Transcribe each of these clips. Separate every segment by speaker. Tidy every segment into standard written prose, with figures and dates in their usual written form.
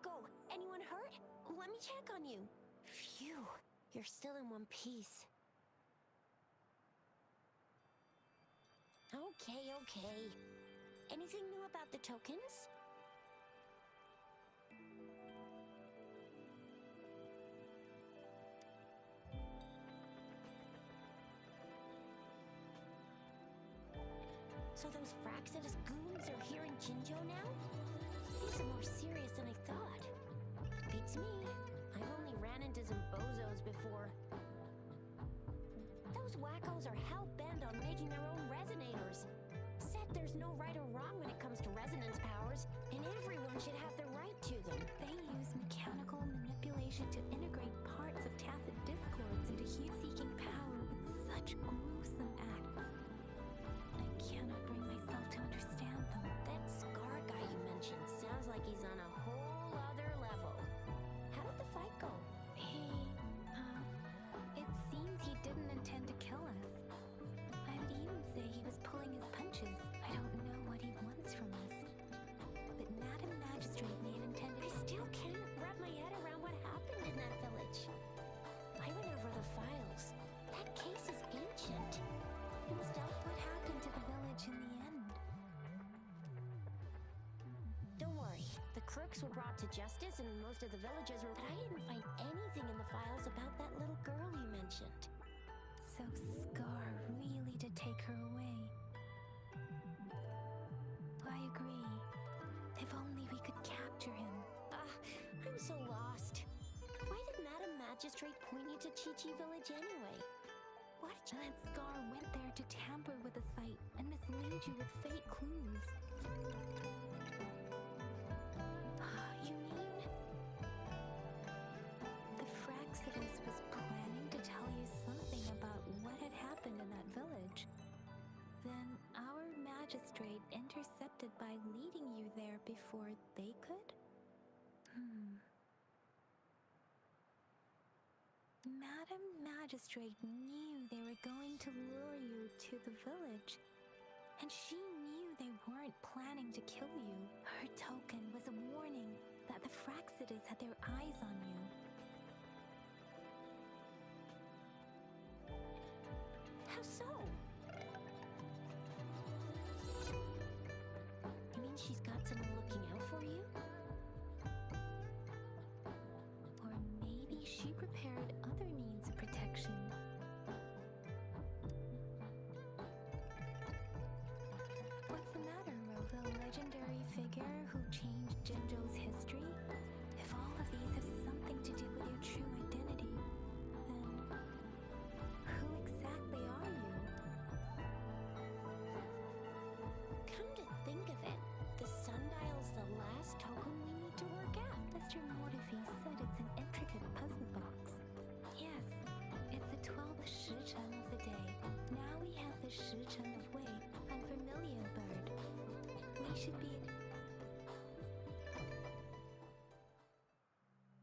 Speaker 1: Go! Anyone hurt? Let me check on you. Phew, you're still in one piece. Okay. Anything new about the tokens? So those Fraxidus goons are here in Jinzhou now? These are more serious than I thought. Beats me. I've only ran into some bozos before. Those wackos are hell-bent on making their own resonators. Said there's no right or wrong when it comes to resonance powers, and everyone should have the right to them.
Speaker 2: They use mechanical manipulation to integrate parts of tacit discords into heat-seeking power with such gruesome acts. I cannot bring myself to understand them.
Speaker 1: That Scar guy you mentioned sounds like he's on a whole other level. How did the fight go?
Speaker 2: It seems he didn't intend to kill us. I would even say he was pulling his punches. I don't know what he wants from us. But Madam Magistrate may have intended...
Speaker 1: I still can't wrap my head around what happened in that village. I went over the files. That case is ancient. It was dealt
Speaker 2: What happened to the village in the end?
Speaker 1: Don't worry. The crooks were brought to justice and most of the villagers were... But I didn't find anything in the files about that little girl you mentioned.
Speaker 2: So Scar really did take her away. I agree. If only we could capture him.
Speaker 1: I'm so lost. Why did Madam Magistrate point you to Chi-Chi Village anyway?
Speaker 2: What? That Scar went there to tamper with the site and mislead you with fake clues. You mean... the Fraxidus was planning to tell you something about what had happened in that village? Then our magistrate intercepted by leading you there before they could? Madam Magistrate knew they were going to lure you to the village, and she knew they weren't planning to kill you. Her token was a warning that the Fraxidus had their eyes on you.
Speaker 1: How so? You mean she's got someone looking out for you?
Speaker 2: Or maybe she prepared other means of protection. What's the matter, Rova? The legendary figure who changed Jinzhou's history? If all of these have something to do with your true identity, then who exactly are you?
Speaker 1: Come to think of it, the sundial's the last token we need to work out.
Speaker 2: Mr. Mortifi said it's an intricate puzzle box. Yes, it's the 12th Shichen of the day. Now we have the Shichen of Wei and Vermilion Bird. We should be...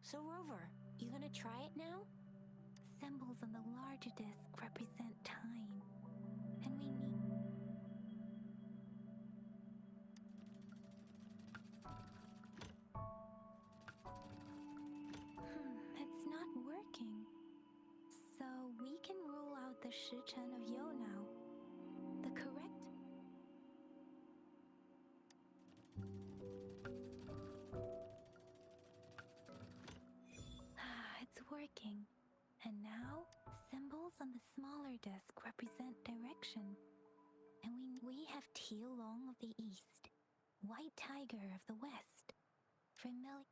Speaker 1: So Rover, you gonna try it now?
Speaker 2: Symbols on the larger disc represent time. And we need... It's not working. So we can rule out the Shichen of Yo now. The correct... It's working. And now, symbols on the smaller disc represent direction. And we have Tielong of the east, White Tiger of the west, Vermilion...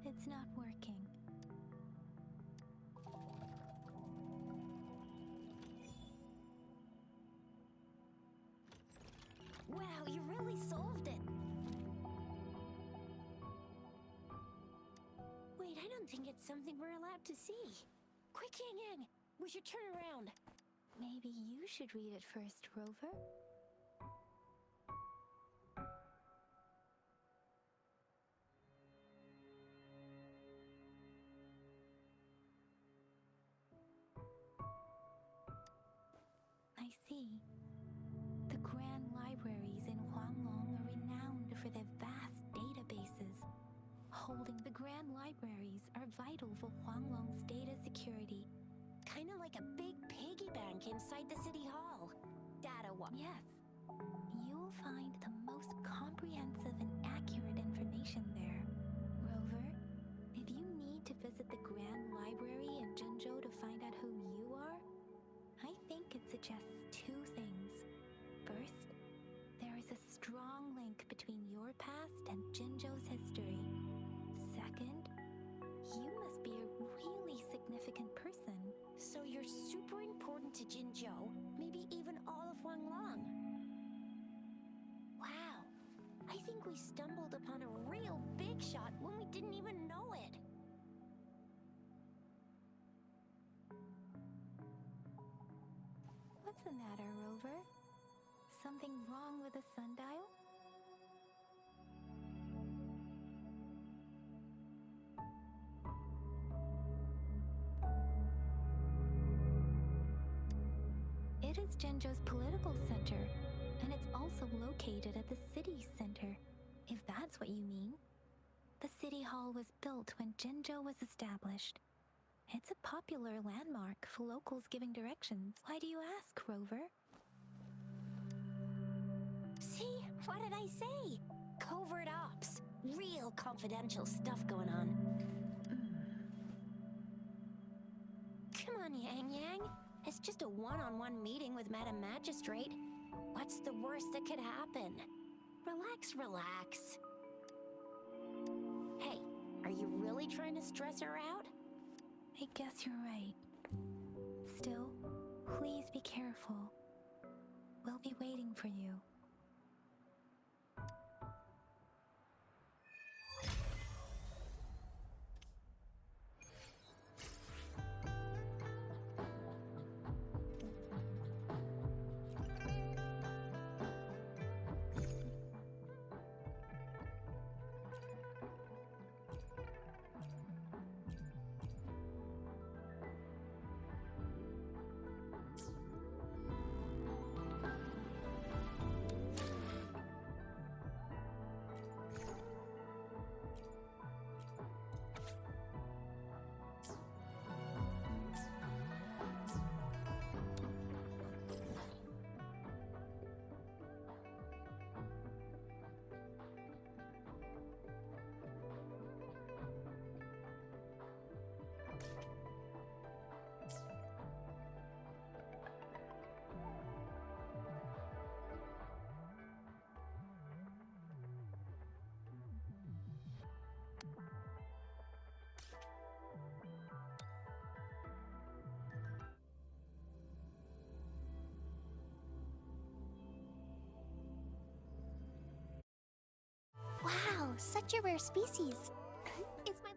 Speaker 2: It's not working.
Speaker 1: Wow, you really solved it! Wait, I don't think it's something we're allowed to see. Quick, Yang Yang! We should turn around.
Speaker 2: Maybe you should read it first, Rover? I see. The grand libraries in Hua Grand Libraries are vital for Huanglong's data security.
Speaker 1: Kinda like a big piggy bank inside the city hall.
Speaker 2: Yes. You'll find the most comprehensive and accurate information there. Rover, if you need to visit the Grand Library in Jinzhou to find out who you are, I think it suggests two things. First, there is a strong link between your past and Jinzhou's history. Second, you must be a really significant person.
Speaker 1: So you're super important to Jinzhou, maybe even all of Huanglong. Wow, I think we stumbled upon a real big shot when we didn't even know it.
Speaker 2: What's the matter, Rover? Something wrong with the sundial? It is Jinzhou's political center, and it's also located at the city center, if that's what you mean. The city hall was built when Jinzhou was established. It's a popular landmark for locals giving directions. Why do you ask, Rover?
Speaker 1: See? What did I say? Covert ops. Real confidential stuff going on. Come on, Yang Yang. It's just a one-on-one meeting with Madam Magistrate. What's the worst that could happen? Relax, relax. Hey, are you really trying to stress her out?
Speaker 2: I guess you're right. Still, please be careful. We'll be waiting for you.
Speaker 3: Wow, such a rare species. It's my...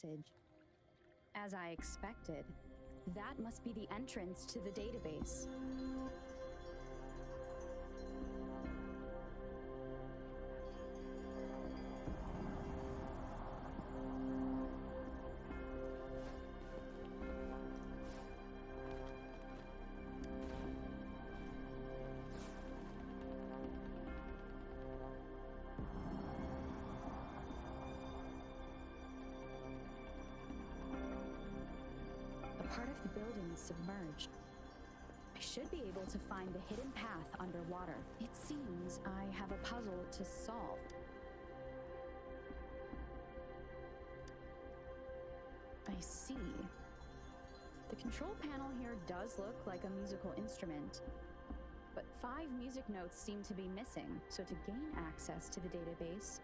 Speaker 4: message. As I expected, that must be the entrance to the database. Part of the building is submerged. I should be able to find the hidden path underwater. It seems I have a puzzle to solve. I see. The control panel here does look like a musical instrument, but 5 music notes seem to be missing, so to gain access to the database,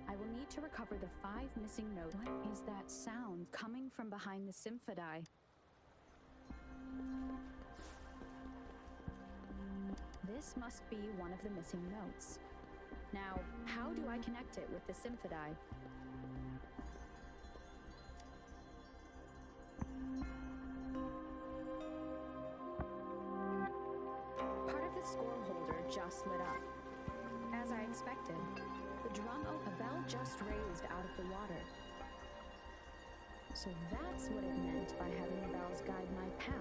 Speaker 4: I will need to recover the 5 missing notes. What is that sound coming from behind the symphodi? This must be one of the missing notes. Now, how do I connect it with the symphodi? Part of the score holder just lit up. As I expected, the drum a bell just raised out of the water. So that's what it meant by having the bells guide my path.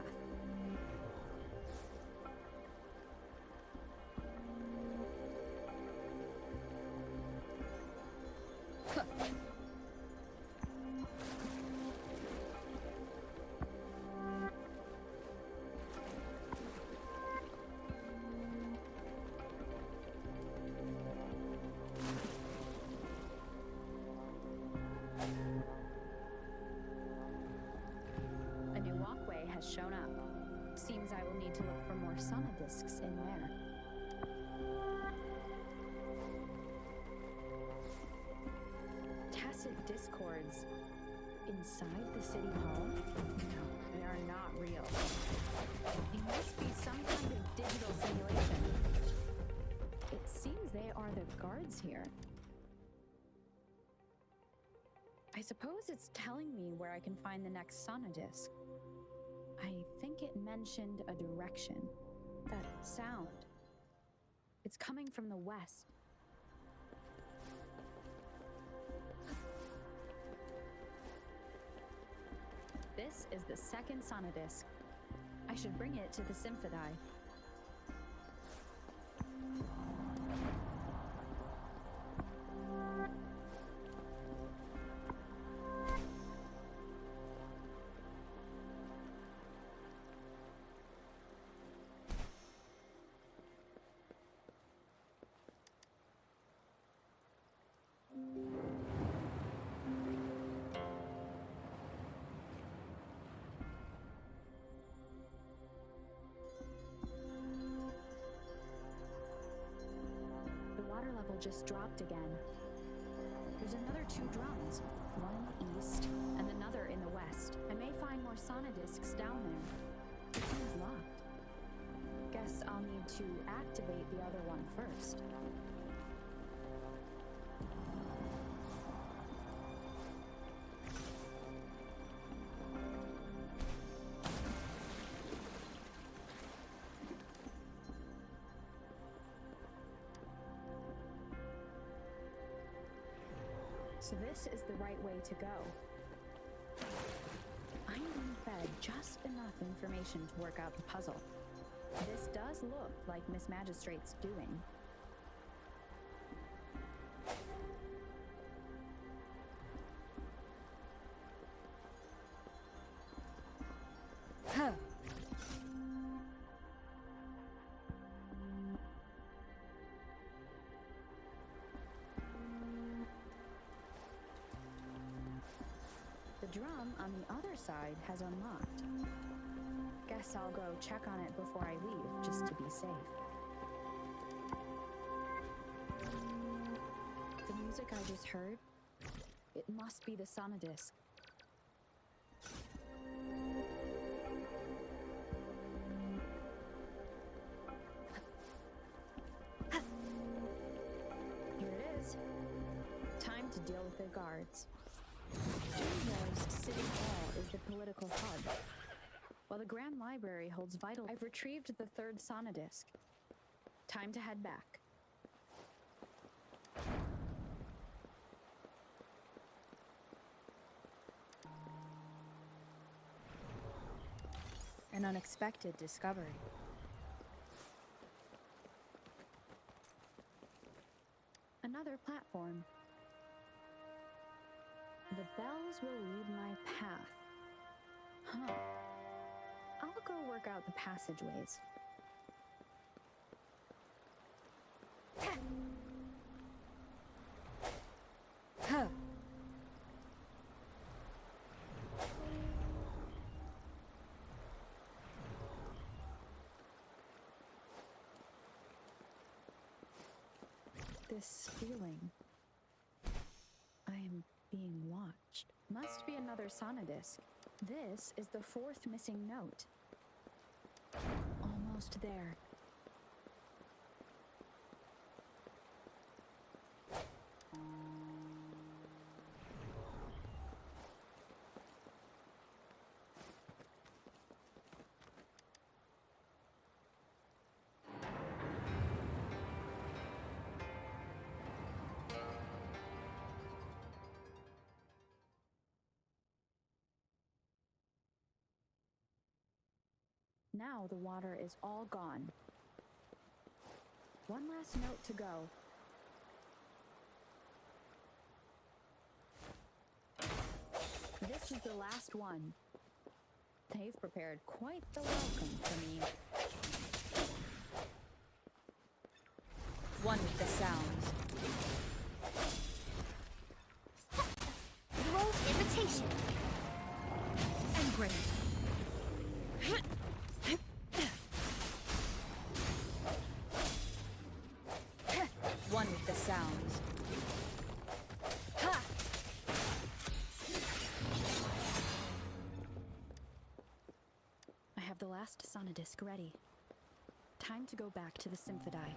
Speaker 4: Shown up. Seems I will need to look for more sonodiscs in there. Tacit discords inside the city hall? No, they are not real. They must be some kind of digital simulation. It seems they are the guards here. I suppose it's telling me where I can find the next sonodisc. I think it mentioned a direction. That sound. It's coming from the west. This is the second sonodisc. I should bring it to the symphodi. Just dropped again. There's another 2 drums, one in the east and another in the west. I may find more sonodiscs down there. It seems locked. Guess I'll need to activate the other one first. So this is the right way to go. I'm being fed just enough information to work out the puzzle. This does look like Miss Magistrate's doing. Huh. The drum on the other side has unlocked. Guess I'll go check on it before I leave, just to be safe. The music I just heard, it must be the sonodisc. Here it is. Time to deal with the guards. Jinzhou's City Hall is the political hub, while the Grand Library holds vital. I've retrieved the third Sonodisc. Time to head back. An unexpected discovery. Another platform. The bells will lead my path. Huh. I'll go work out the passageways.
Speaker 2: Huh.
Speaker 4: This feeling. I am being watched. Must be another Sonodisc. This is the fourth missing note. Almost there. Now the water is all gone. One last note to go. This is the last one. They've prepared quite the welcome for me. One with the sounds.
Speaker 3: Rose invitation.
Speaker 2: And great.
Speaker 4: One with the sounds.
Speaker 2: Ha!
Speaker 4: I have the last Sonodisc ready. Time to go back to the Symphodi.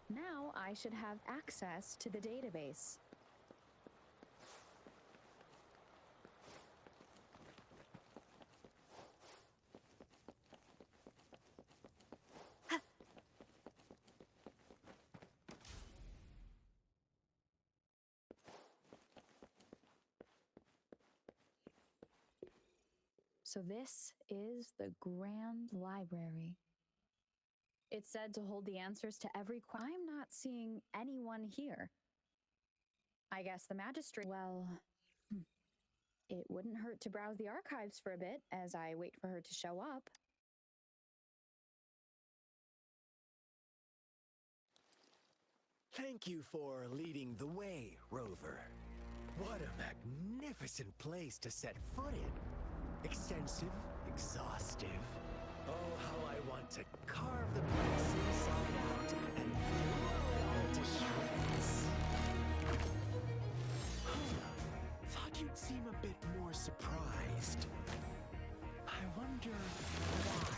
Speaker 4: Now I should have access to the database. So this is the Grand Library. It's said to hold the answers to every question. I'm not seeing anyone here. I guess the magistrate... Well, it wouldn't hurt to browse the archives for a bit as I wait for her to show up.
Speaker 5: Thank you for leading the way, Rover. What a magnificent place to set foot in. Extensive, exhaustive. Oh, how I want to carve the place inside out and blow it all to shreds. Thought you'd seem a bit more surprised. I wonder why.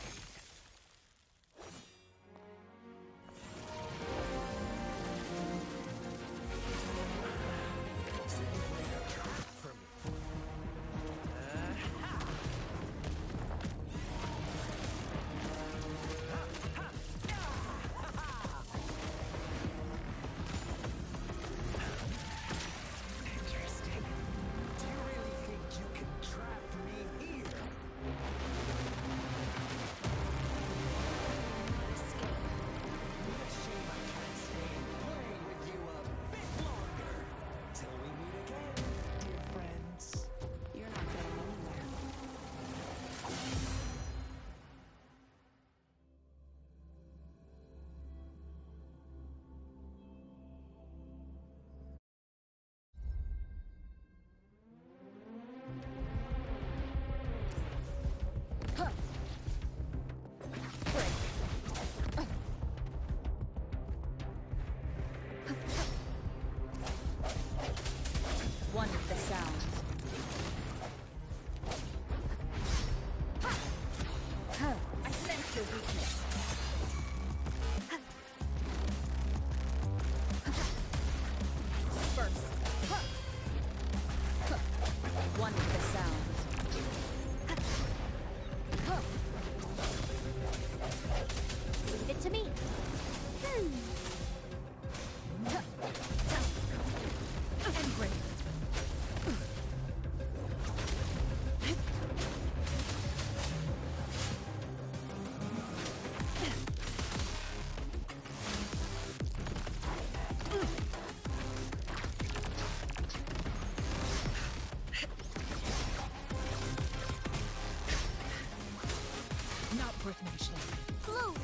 Speaker 6: worth mentioning.
Speaker 3: Bloom!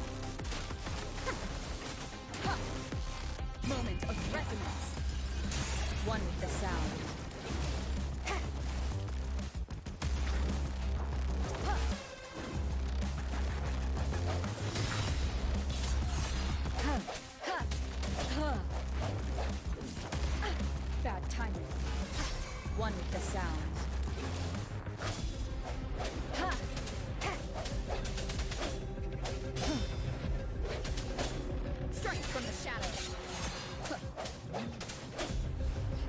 Speaker 4: Moment of resonance. One with the sound. Bad timing. One with the sound. Strike from the shadows.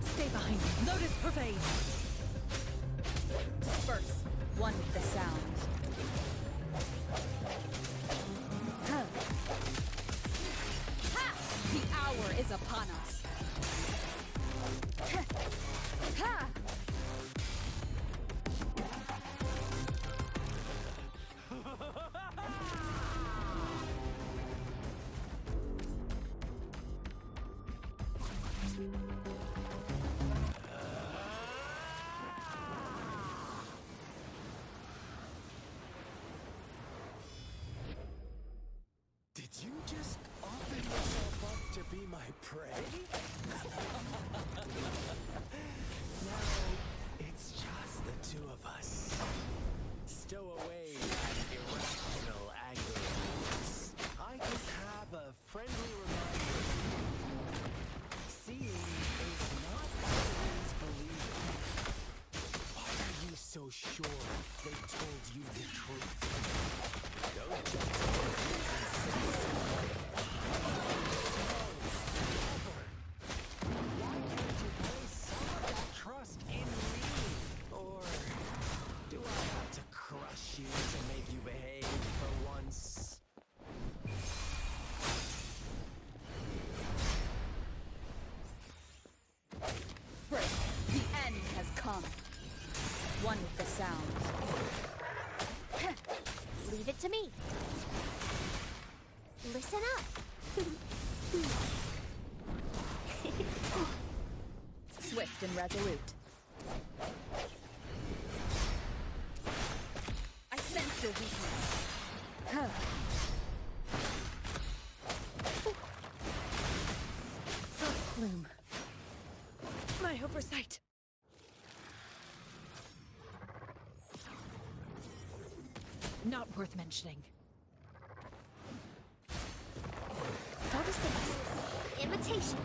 Speaker 6: Stay behind me. Lotus pervade.
Speaker 4: Disperse. One with the sound. The hour is upon us.
Speaker 5: Did you just offer yourself up to be my prey? No, it's just the two of us. Stow away that irrational anger of yours. I just have a friendly reminder. Seeing is not always believing. Why are you so sure they told you the truth? Don't just why can't you place some of that trust in me? Or do I have to crush you to make you behave for once?
Speaker 4: Break. The end has come. One with the sound.
Speaker 3: Leave it to me. Listen up.
Speaker 4: Swift and resolute. I sense your weakness.
Speaker 6: Bloom. My oversight. Not worth mentioning.
Speaker 3: Photosynthesis. Imitation.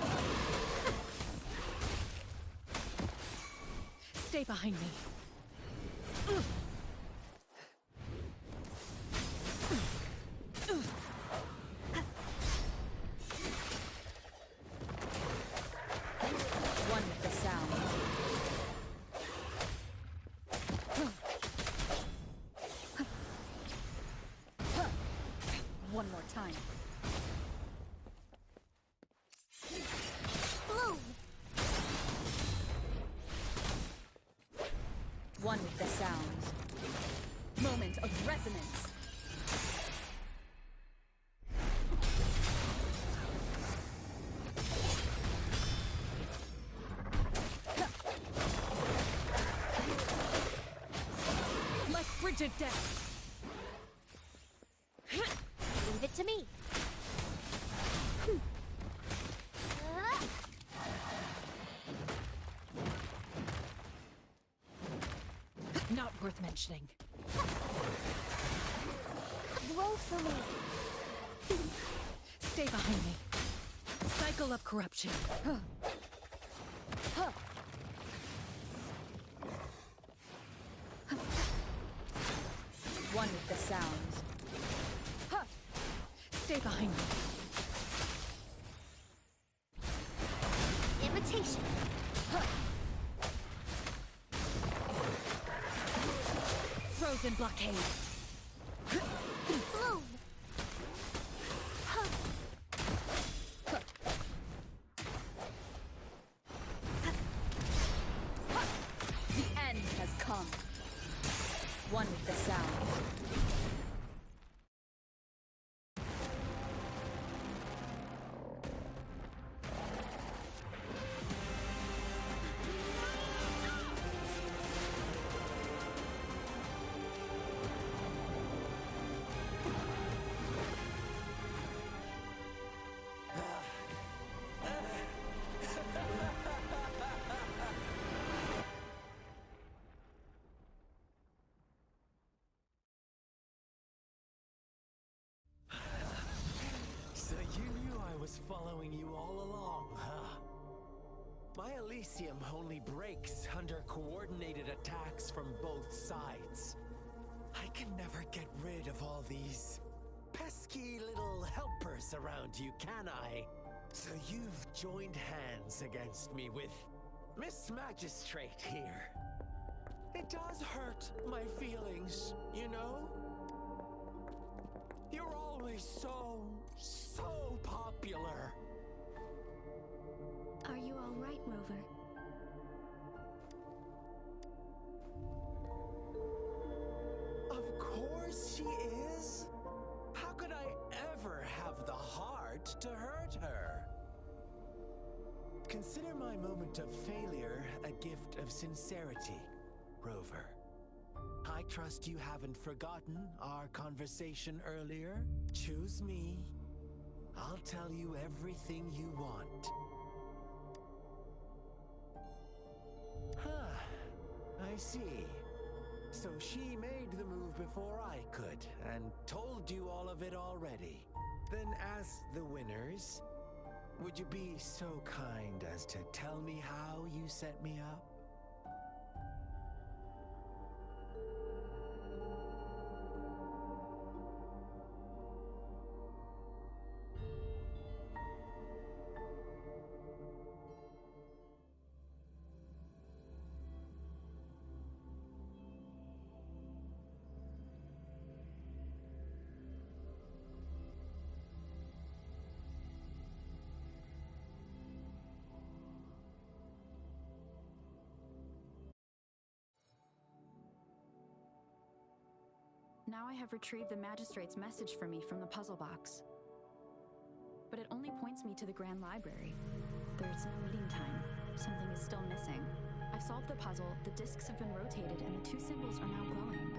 Speaker 6: Stay behind me.
Speaker 4: One with the sound. One more time.
Speaker 3: Bloom!
Speaker 4: One with the sound. Moment of resonance.
Speaker 6: Like frigid death.
Speaker 3: Leave it to me.
Speaker 6: Not worth mentioning.
Speaker 3: Roll for me.
Speaker 6: Stay behind me. Cycle of corruption.
Speaker 4: One with the sound.
Speaker 6: Stay behind me.
Speaker 3: Imitation.
Speaker 6: Frozen blockade.
Speaker 3: Bloom!
Speaker 4: The end has come. One with the sound.
Speaker 5: was following you all along, huh? My Elysium only breaks under coordinated attacks from both sides. I can never get rid of all these pesky little helpers around you, can I? So you've joined hands against me with Miss Magistrate here. It does hurt my feelings, you know? You're always so popular.
Speaker 2: Are you all right, Rover?
Speaker 5: Of course she is. How could I ever have the heart to hurt her? Consider my moment of failure a gift of sincerity, Rover. I trust you haven't forgotten our conversation earlier. Choose me. I'll tell you everything you want. I see. So she made the move before I could, and told you all of it already. Then as the winners, would you be so kind as to tell me how you set me up?
Speaker 4: Now I have retrieved the Magistrate's message for me from the puzzle box. But it only points me to the Grand Library. There's no meeting time. Something is still missing. I've solved the puzzle, the discs have been rotated, and the two symbols are now glowing.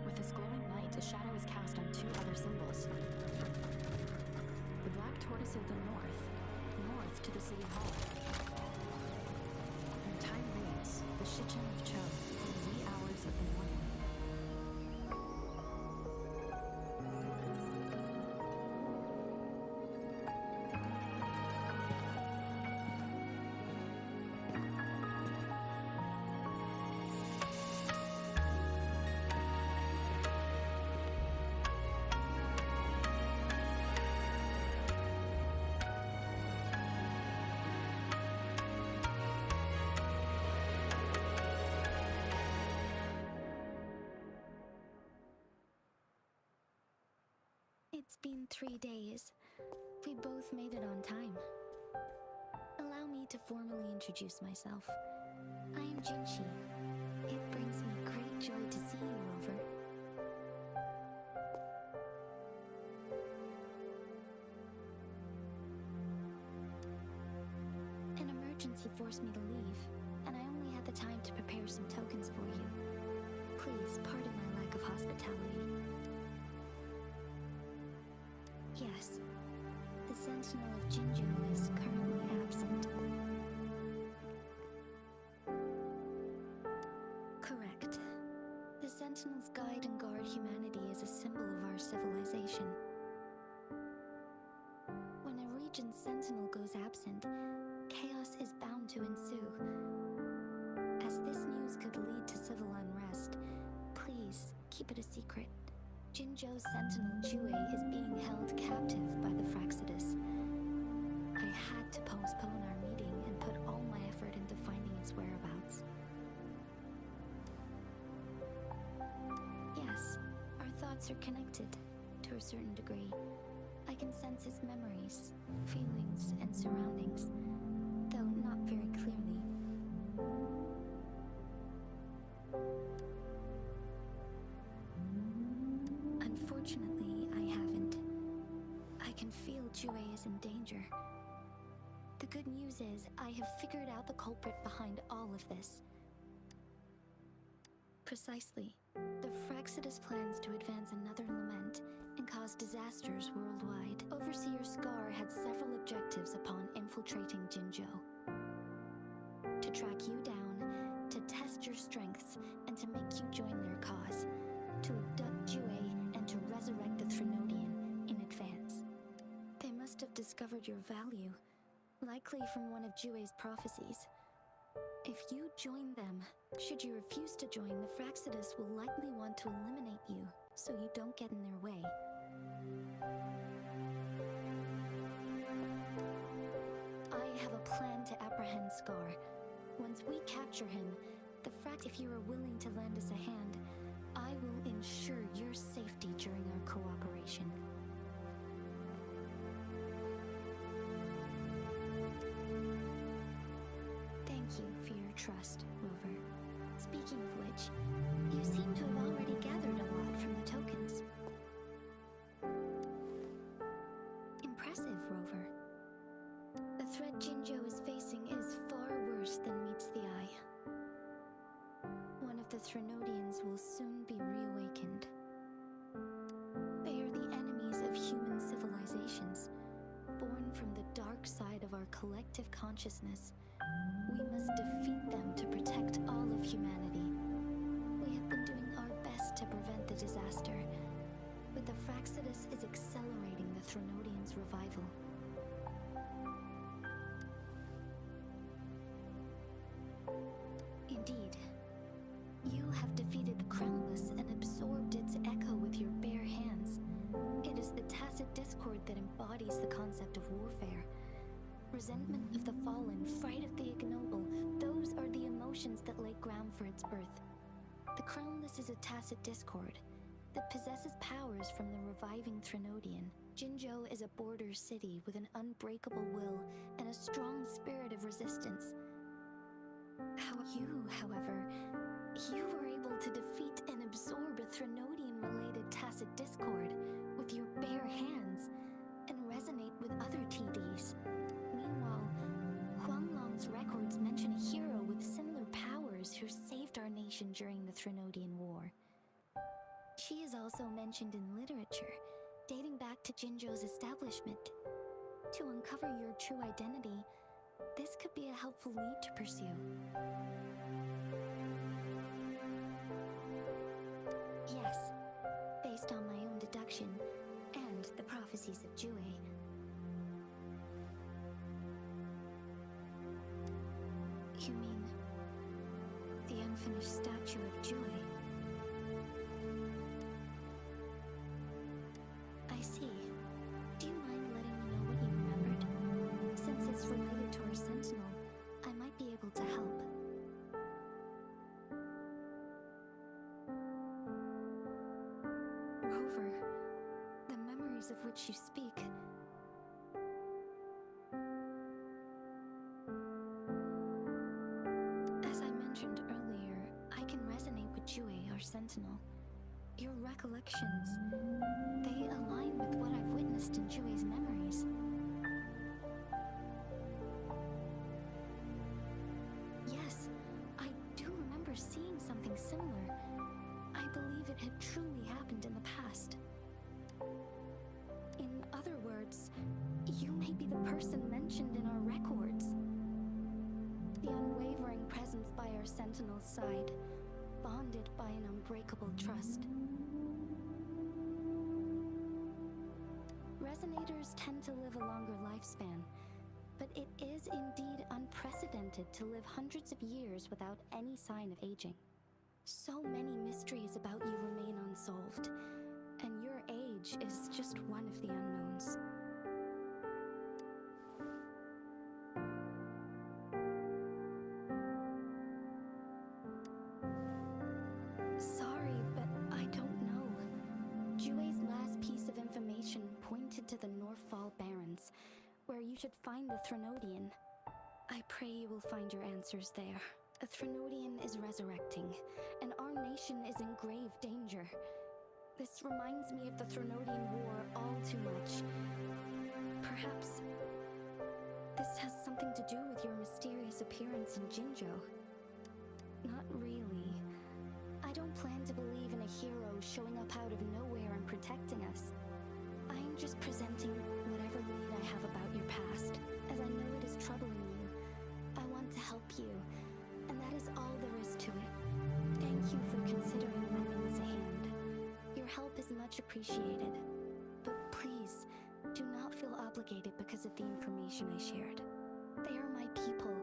Speaker 4: With this glowing light, a shadow is cast on two other symbols. The black tortoise of the north to the City Hall. And the time reads, the Shichen of Cho, in the wee hours of the morning.
Speaker 2: It's been 3 days. We both made it on time. Allow me to formally introduce myself. I am Jinshi. It brings me great joy to see you, Rover. An emergency forced me to leave, and I only had the time to prepare some tokens for you. Please pardon my lack of hospitality. Yes, the Sentinel of Jinzhou is currently absent. Correct. The Sentinels guide and guard humanity as a symbol of our civilization. When a region's Sentinel goes absent, chaos is bound to ensue. As this news could lead to civil unrest, please keep it a secret. Jinzhou's Sentinel Jue is being held captive by the Fraxidus. I had to postpone our meeting and put all my effort into finding its whereabouts. Yes, our thoughts are connected, to a certain degree. I can sense his memories, feelings, and surroundings, though not very clearly. Unfortunately, I haven't. I can feel Jue is in danger. The good news is, I have figured out the culprit behind all of this. Precisely. The Fraxidus plans to advance another lament and cause disasters worldwide. Overseer Scar had several objectives upon infiltrating Jinzhou. To track you down, to test your strengths, and to make you join their cause. To abduct Jue and to resurrect the Threnodian in advance. discovered your value, likely from one of Jue's prophecies. If you join them, should you refuse to join, the Fraxidus will likely want to eliminate you, so you don't get in their way. I have a plan to apprehend Scar. Once we capture him, if you are willing to lend us a hand, I will ensure your safety during our cooperation. Thank you for your trust, Rover. Speaking of which, you seem to have already gathered a lot from the tokens. Impressive, Rover. The threat Jinzhou is facing is far worse than meets the eye. One of the Threnodians will soon be reawakened. They are the enemies of human civilizations, born from the dark side of our collective consciousness. We must defeat them to protect all of humanity. We have been doing our best to prevent the disaster, but the Fraxidus is accelerating the Threnodians' revival. Indeed, you have defeated the Crownless and absorbed its echo with your bare hands. It is the tacit discord that embodies the concept of warfare. Resentment of the fallen, fright of the ignoble, those are the emotions that lay ground for its birth. The Crownless is a tacit discord that possesses powers from the reviving Threnodian. Jinzhou is a border city with an unbreakable will and a strong spirit of resistance. However, you were able to defeat and absorb a Threnodian-related tacit discord with your bare hands and resonate with other TDs. Meanwhile, Huanglong's records mention a hero with similar powers who saved our nation during the Threnodian War. She is also mentioned in literature, dating back to Jinzhou's establishment. To uncover your true identity, this could be a helpful lead to pursue. Yes, based on my own deduction and the prophecies of Jue. You mean the unfinished statue of Jue? I see. Do you mind letting me know what you remembered? Since it's related to our sentinel, I might be able to help. Rover, the memories of which you speak. As I mentioned earlier, I can resonate with Jue, our sentinel. Your recollections, they align with what I've witnessed in Jue's memories. Yes, I do remember seeing something similar. I believe it had truly happened in the past. In other words, you may be the person mentioned in our records. The unwavering presence by our sentinel's side, bonded by an unbreakable trust. Resonators tend to live a longer lifespan, but it is indeed unprecedented to live hundreds of years without any sign of aging. So many mysteries about you remain unsolved, and your age is just one of the unknowns. Sorry, but I don't know. Jue's last piece of information pointed to the Northfall Barrens, where you should find the Threnodian. I pray you will find your answers there. A Threnodian is resurrecting, and our nation is in grave danger. This reminds me of the Threnodian War all too much. Perhaps this has something to do with your mysterious appearance in Jinzhou. Not really. I don't plan to believe in a hero showing up out of nowhere and protecting us. I'm just presenting whatever lead I have about your past, as I know it is troubling you. I want to help you, and that is all there is to it. Thank you for considering lending us a hand. Your help is much appreciated, but please, do not feel obligated because of the information I shared. They are my people,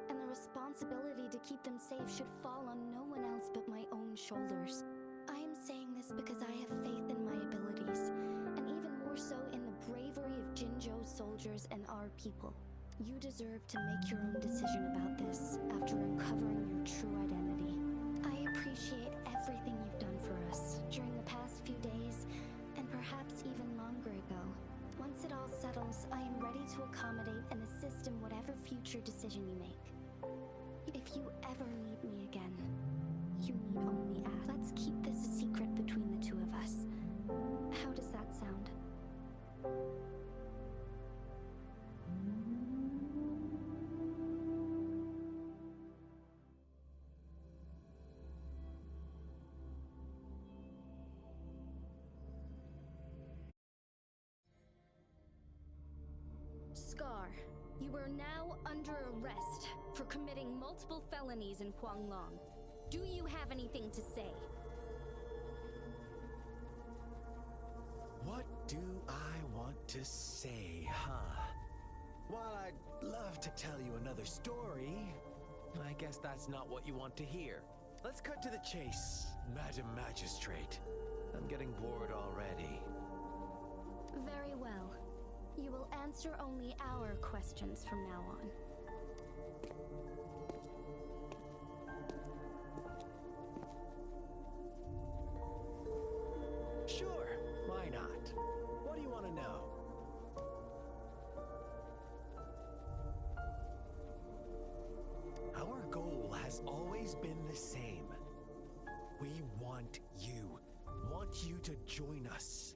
Speaker 2: and the responsibility to keep them safe should fall on no one else but my own shoulders. I am saying this because I have faith in my abilities, and even more so in the bravery of Jinzhou's soldiers and our people. You deserve to make your own decision about this after uncovering your true identity. I appreciate everything you've done for us during the past few days, and perhaps even longer ago. Once it all settles, I am ready to accommodate and assist in whatever future decision you make. If you ever need me again, you need only ask. Let's keep this a secret between the two of us. How does that sound?
Speaker 7: Scar, you are now under arrest for committing multiple felonies in Huanglong. Do you have anything to say?
Speaker 5: What do I want to say, huh? While I'd love to tell you another story, I guess that's not what you want to hear. Let's cut to the chase, Madam Magistrate. I'm getting bored already.
Speaker 7: Very well. You will answer only our questions from now on.
Speaker 5: Sure, why not? What do you want to know? Our goal has always been the same. We want you to join us.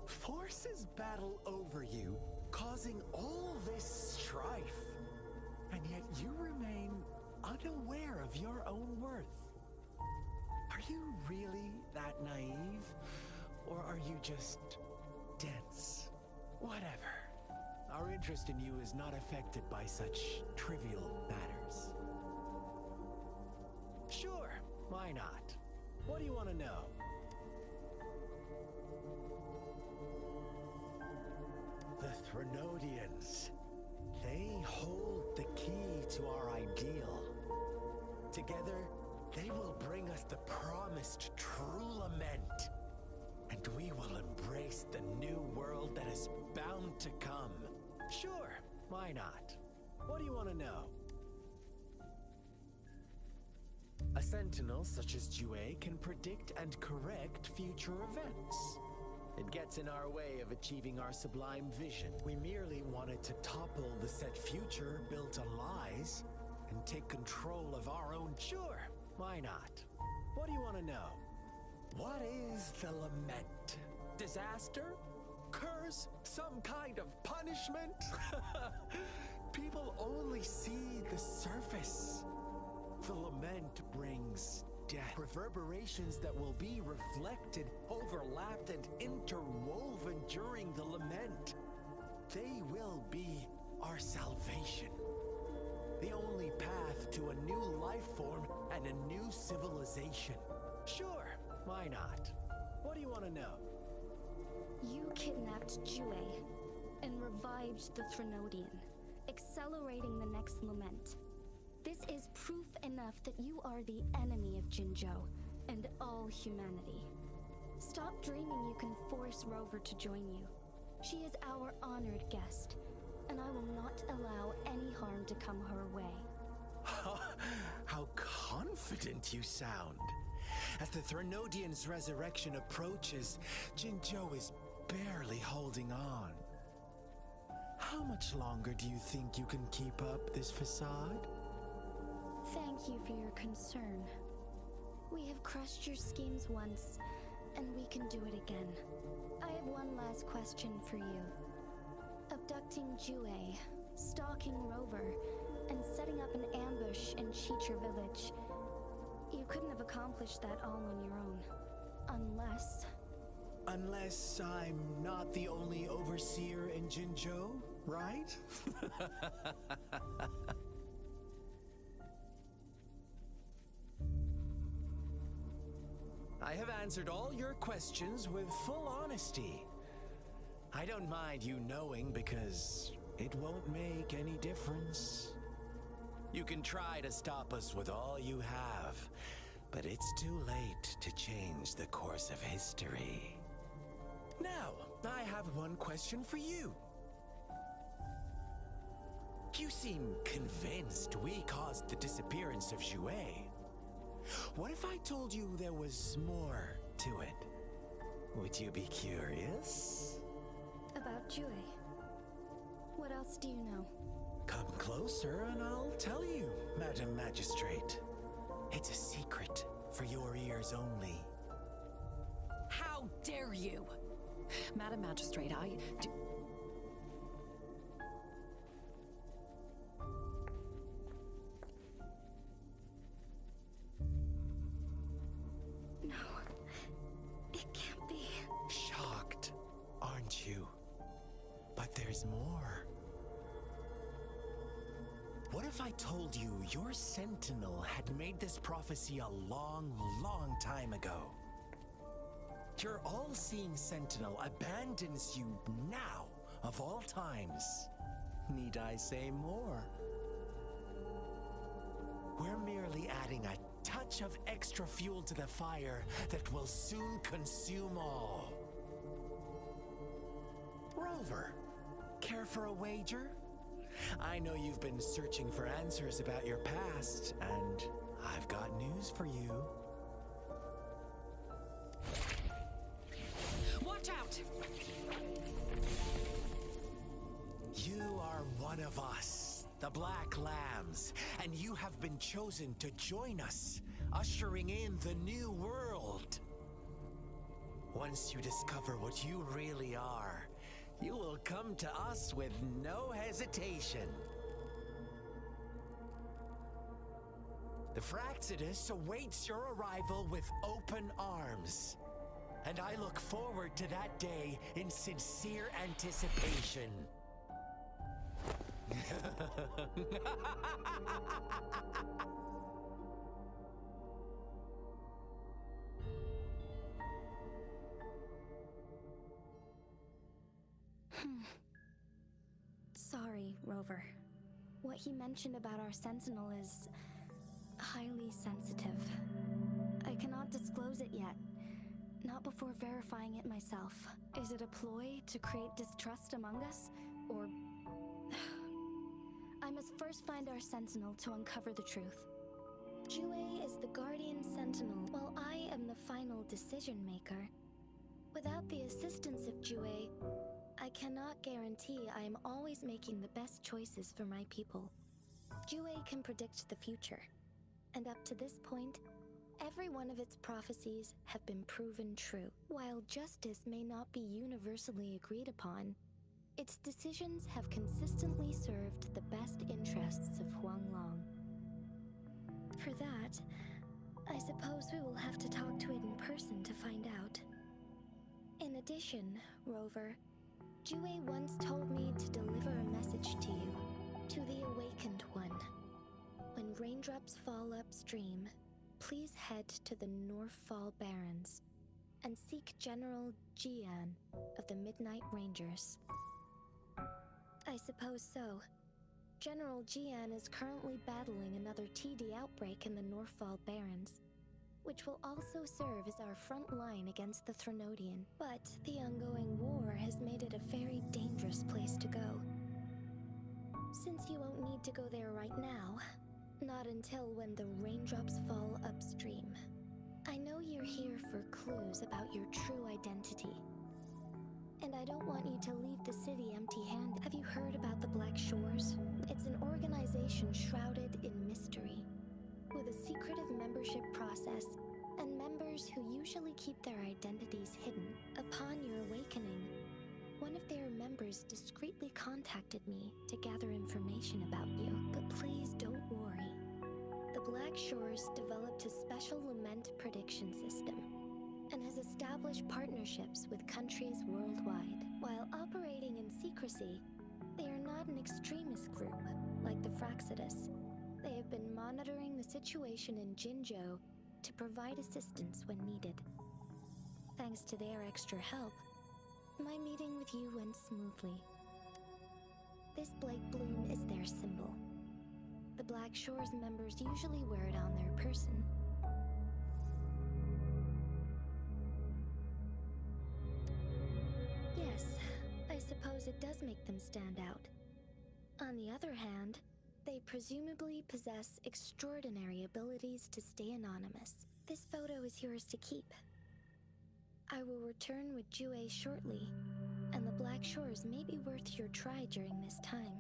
Speaker 5: Forces battle over you, causing all this strife. And yet you remain unaware of your own worth. Are you really that naive? Or are you just dense? Whatever. Our interest in you is not affected by such trivial matters. Sure, why not? What do you want to know? The Threnodians. They hold the key to our ideal. Together, they will bring us the promised true lament. And we will embrace the new world that is bound to come. Sure, why not? What do you want to know? A sentinel such as Jue can predict and correct future events. It gets in our way of achieving our sublime vision. We merely wanted to topple the set future built on lies and take control of our own. Sure, why not? What do you want to know? What is the lament? Disaster? Curse? Some kind of punishment? People only see the surface. The lament brings death. Reverberations that will be reflected, overlapped, and interwoven during the lament. They will be our salvation. The only path to a new life form and a new civilization. Sure, why not? What do you want to know?
Speaker 7: You kidnapped Jue and revived the Threnodian, accelerating the next lament. This is proof enough that you are the enemy of Jinzhou and all humanity. Stop dreaming you can force Rover to join you. She is our honored guest, and I will not allow any harm to come her way.
Speaker 5: How confident you sound. As the Threnodian's resurrection approaches, Jinzhou is barely holding on. How much longer do you think you can keep up this facade?
Speaker 7: Thank you for your concern. We have crushed your schemes once, and we can do it again. I have one last question for you. Abducting Jue, stalking Rover, and setting up an ambush in Cheecher Village. You couldn't have accomplished that all on your own.
Speaker 5: Unless I'm not the only overseer in Jinzhou, right? I have answered all your questions with full honesty. I don't mind you knowing because it won't make any difference. You can try to stop us with all you have, but it's too late to change the course of history. Now, I have one question for you. You seem convinced we caused the disappearance of Jue. What if I told you there was more to it? Would you be curious?
Speaker 7: About Jue. What else do you know?
Speaker 5: Come closer and I'll tell you, Madam Magistrate. It's a secret for your ears only.
Speaker 6: How dare you? Madam Magistrate,
Speaker 7: No, it can't be.
Speaker 5: Shocked, aren't you? But there's more. What if I told you your sentinel had made this prophecy a long, long time ago? Your all-seeing sentinel abandons you now, of all times. Need I say more? We're merely adding a touch of extra fuel to the fire that will soon consume all. Rover, care for a wager? I know you've been searching for answers about your past, and I've got news for you.
Speaker 6: watch out!
Speaker 5: You are one of us, the Black Lambs, and you have been chosen to join us, ushering in the new world. Once you discover what you really are, you will come to us with no hesitation. The Fraxidus awaits your arrival with open arms, and I look forward to that day in sincere anticipation.
Speaker 7: Sorry, Rover. What he mentioned about our sentinel is highly sensitive. I cannot disclose it yet. Not before verifying it myself. Is it a ploy to create distrust among us? Or... I must first find our sentinel to uncover the truth. Jue is the guardian sentinel, while I am the final decision maker. Without the assistance of Jue, I cannot guarantee I am always making the best choices for my people. Jue can predict the future, and up to this point, every one of its prophecies have been proven true. While justice may not be universally agreed upon, its decisions have consistently served the best interests of Huanglong. For that, I suppose we will have to talk to it in person to find out. In addition, Rover, Jue once told me to deliver a message to you, to the Awakened One. When raindrops fall upstream, please head to the Northfall Barrens and seek General Jian of the Midnight Rangers. I suppose so. General Jian is currently battling another TD outbreak in the Northfall Barrens, which will also serve as our front line against the Threnodian. But the ongoing war has made it a very dangerous place to go. Since you won't need to go there right now, not until when the raindrops fall upstream. I know you're here for clues about your true identity. And I don't want you to leave the city empty-handed. Have you heard about the Black Shores? It's an organization shrouded in mystery, with a secretive membership process, and members who usually keep their identities hidden. Upon your awakening, one of their members discreetly contacted me to gather information about you. But please don't worry. The Black Shores developed a special lament prediction system and has established partnerships with countries worldwide. While operating in secrecy, they are not an extremist group like the Fraxidus. They have been monitoring the situation in Jinzhou
Speaker 2: to provide assistance when needed. Thanks to their extra help, my meeting with you went smoothly. This Blake Bloom is their symbol. The Black Shores members usually wear it on their person. Yes, I suppose it does make them stand out. On the other hand, they presumably possess extraordinary abilities to stay anonymous. This photo is yours to keep. I will return with Jue shortly, and the Black Shores may be worth your try during this time.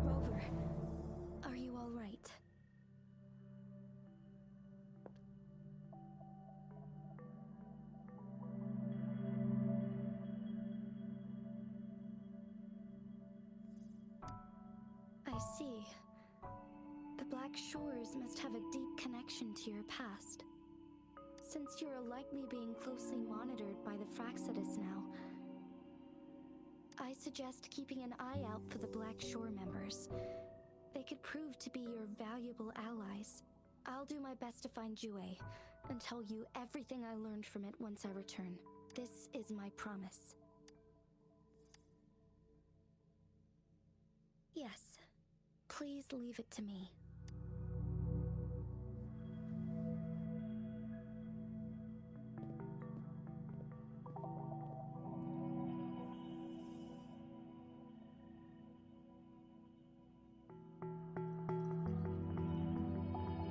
Speaker 2: Rover, are you all right? I see. The Black Shores must have a deep connection to your past. Since you are likely being closely monitored by the Fraxidus now, I suggest keeping an eye out for the Black Shore members. They could prove to be your valuable allies. I'll do my best to find Jue and tell you everything I learned from it once I return. This is my promise. Yes. Please leave it to me.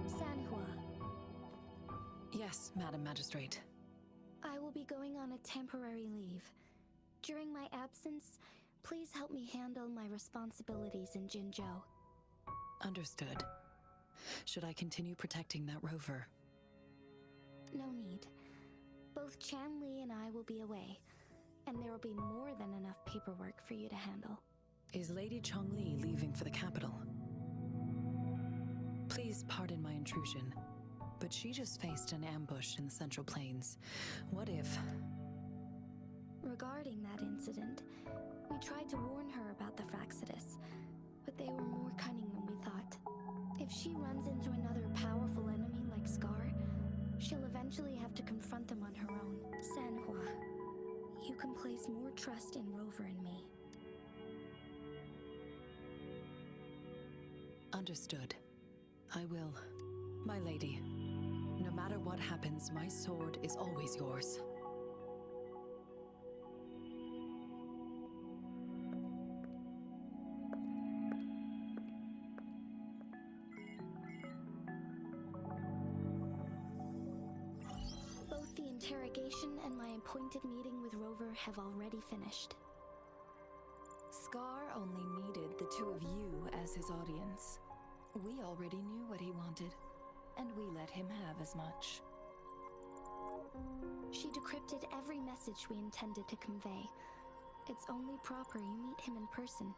Speaker 2: Sanhua,
Speaker 6: Yes, Madam Magistrate.
Speaker 2: I will be going on a temporary leave. During my absence, please help me handle my responsibilities in Jinzhou.
Speaker 6: Understood. Should I continue protecting that rover?
Speaker 2: No need. Both Chanli and I will be away, and there will be more than enough paperwork for you to handle.
Speaker 6: Is Lady Chongli leaving for the capital? Please pardon my intrusion, but she just faced an ambush in the Central Plains. What if...
Speaker 2: Regarding that incident, we tried to warn her about the Fraxidus, but they were more cunning than we thought. If she runs into another powerful enemy like Scar, she'll eventually have to confront them on her own. Sanhua, you can place more trust in Rover and me.
Speaker 6: Understood. I will. My lady, no matter what happens, my sword is always yours.
Speaker 2: Both the interrogation and my appointed meeting with Rover have already finished.
Speaker 8: Scar only needed the two of you as his audience. We already knew what he wanted, and we let him have as much.
Speaker 2: She decrypted every message we intended to convey. It's only proper you meet him in person,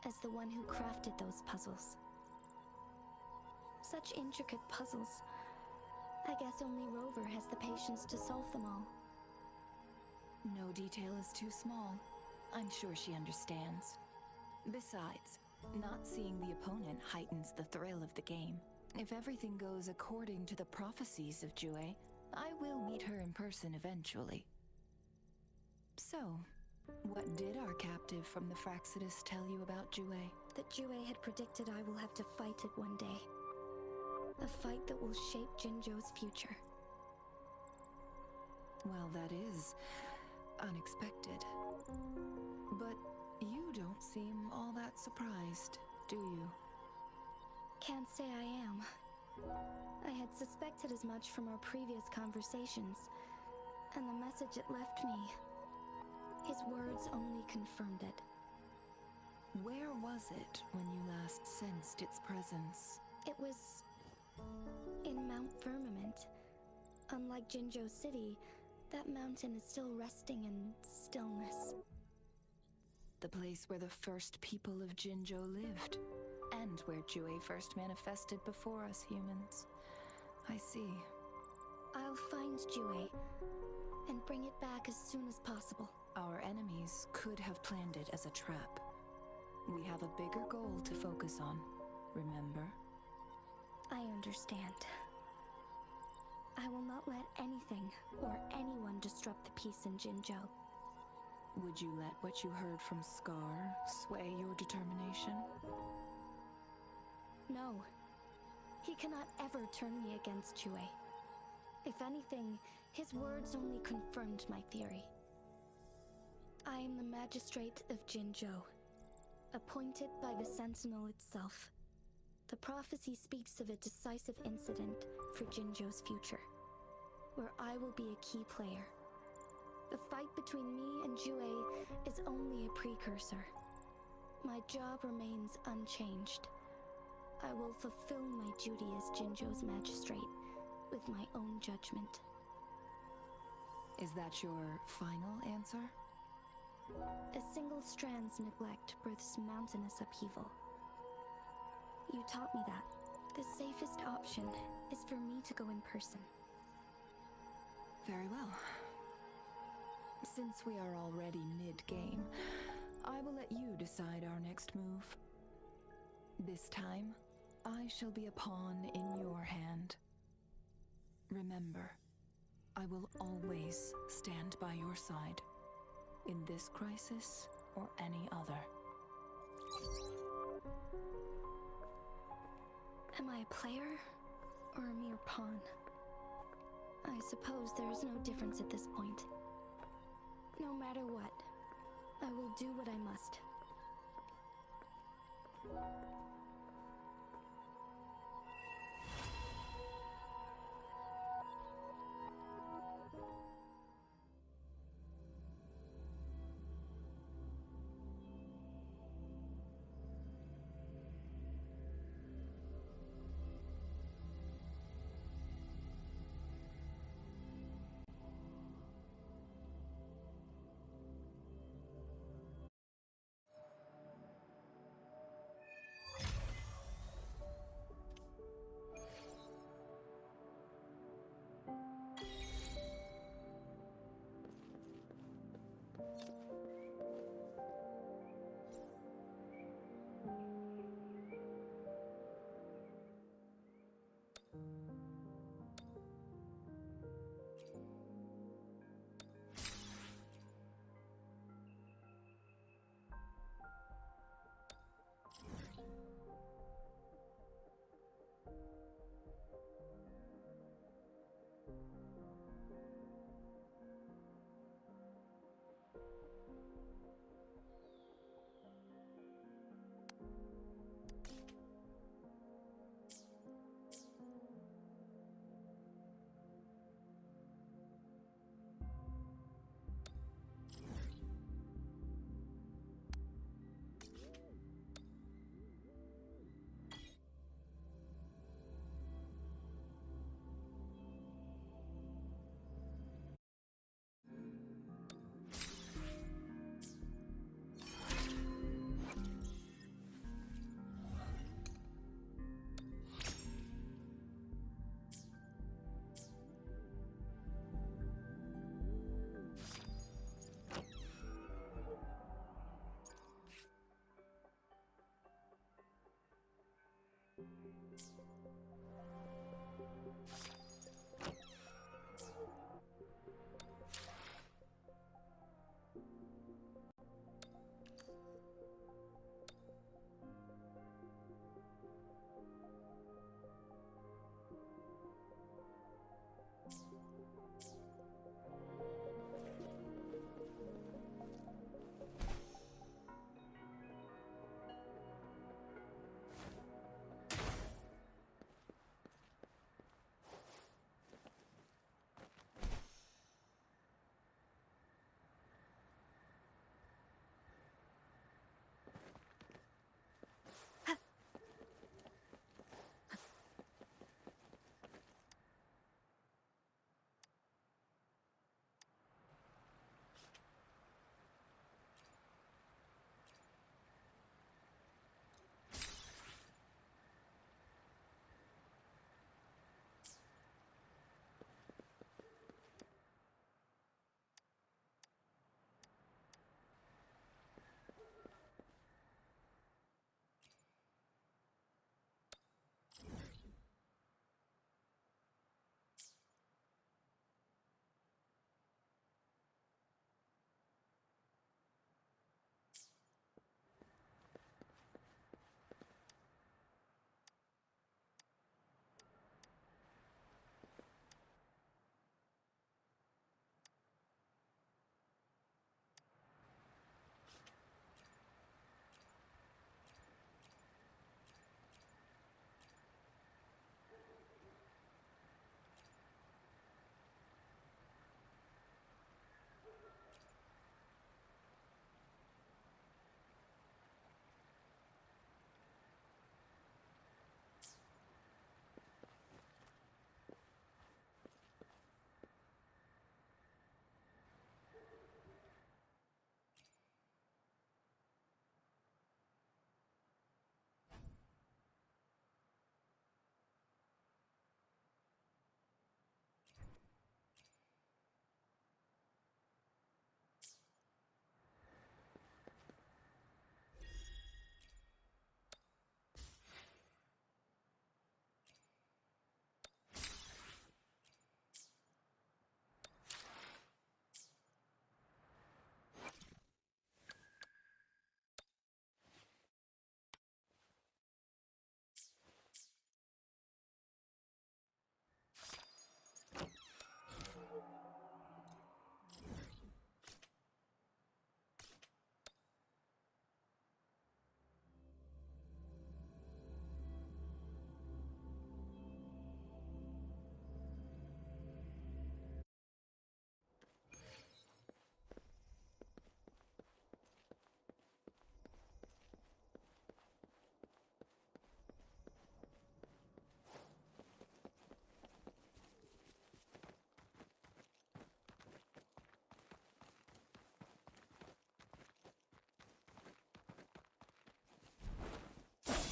Speaker 2: as the one who crafted those puzzles. Such intricate puzzles. I guess only Rover has the patience to solve them all.
Speaker 8: No detail is too small. I'm sure she understands. Besides, not seeing the opponent heightens the thrill of the game. If everything goes according to the prophecies of Jue, I will meet her in person eventually. So, what did our captive from the Fraxidus tell you about Jue?
Speaker 2: That Jue had predicted I will have to fight it one day. A fight that will shape Jinzhou's future.
Speaker 8: Well, that is unexpected. But you don't seem all that surprised, do you?
Speaker 2: Can't say I am. I had suspected as much from our previous conversations, and the message it left me, his words only confirmed it.
Speaker 8: Where was it when you last sensed its presence?
Speaker 2: It was in Mount Firmament. Unlike Jinzhou City, that mountain is still resting in stillness.
Speaker 8: The place where the first people of Jinzhou lived. and where Jue first manifested before us humans. I see.
Speaker 7: I'll find Jue and bring it back as soon as possible.
Speaker 8: Our enemies could have planned it as a trap. We have a bigger goal to focus on, remember?
Speaker 7: I understand. I will not let anything or anyone disrupt the peace in Jinzhou.
Speaker 8: Would you let what you heard from Scar sway your determination?
Speaker 7: No. He cannot ever turn me against Jue. If anything, his words only confirmed my theory. I am the magistrate of Jinzhou, appointed by the Sentinel itself. The prophecy speaks of a decisive incident for Jinzhou's future, where I will be a key player. The fight between me and Jue is only a precursor. My job remains unchanged. I will fulfill my duty as Jinzhou's magistrate with my own judgment.
Speaker 8: Is that your final answer?
Speaker 7: A single strand's neglect births mountainous upheaval. You taught me that. The safest option is for me to go in person.
Speaker 8: Very well. Since we are already mid-game, I will let you decide our next move. This time, I shall be a pawn in your hand. Remember, I will always stand by your side, in this crisis or any other.
Speaker 7: Am I a player or a mere pawn? I suppose there is no difference at this point. No matter what, I will do what I must.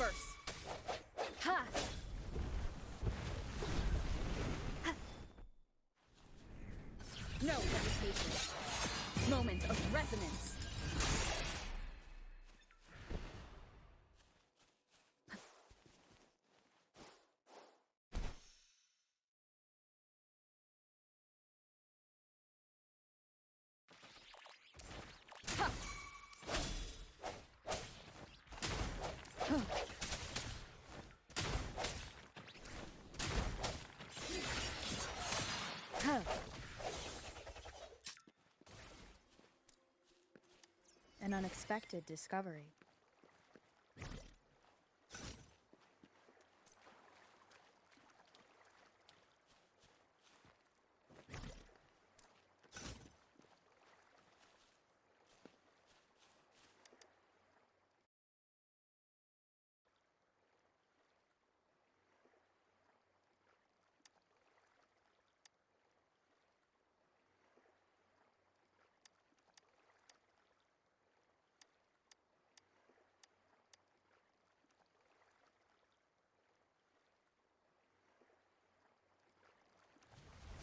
Speaker 4: Reverse. Ha! No hesitation. Moment of resonance. An unexpected discovery.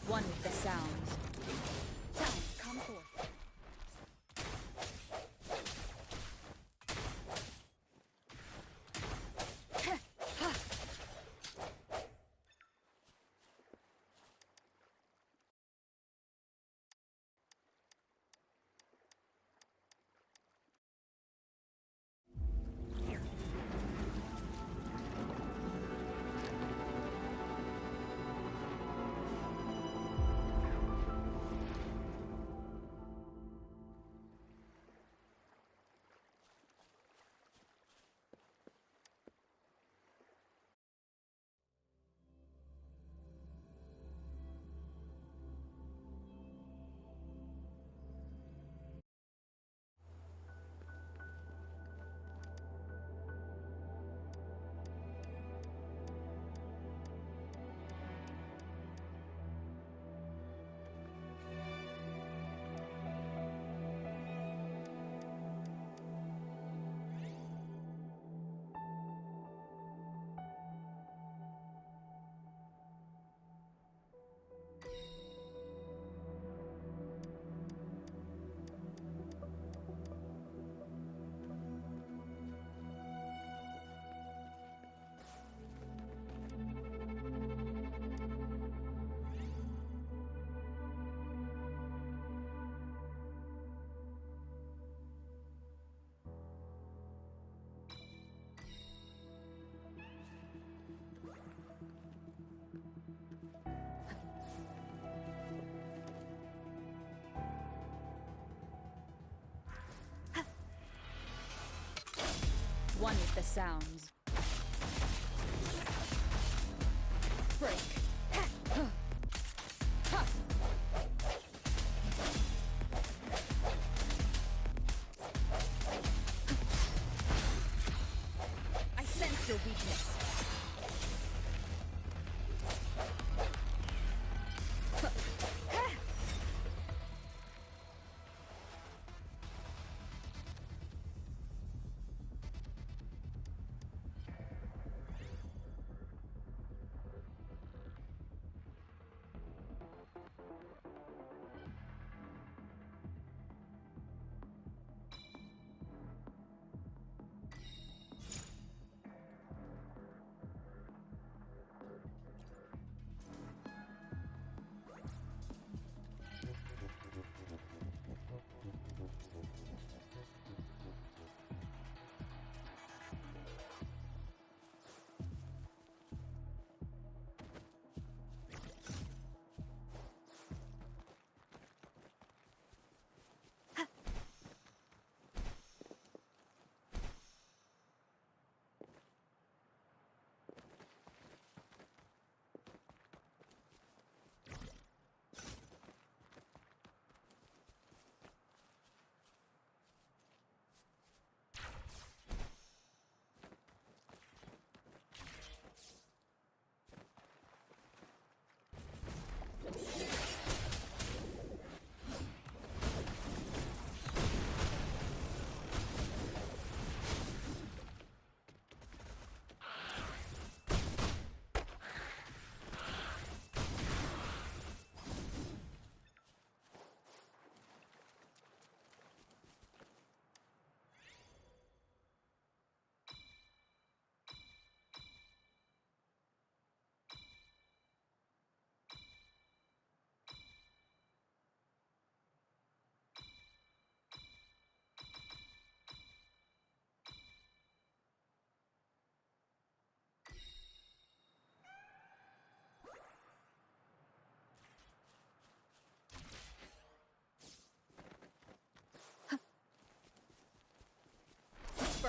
Speaker 4: One with the sounds. Sounds come forth. One with the sounds. Break. I sense your weakness.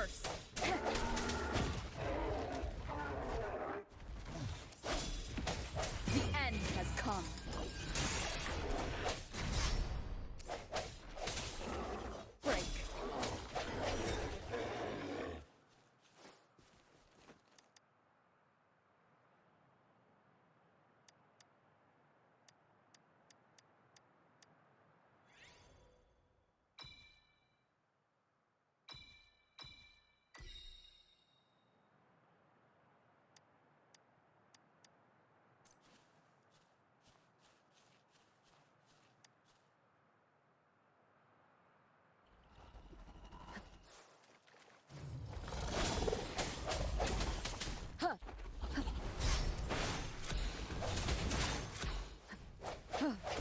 Speaker 4: first. The end has come. Break.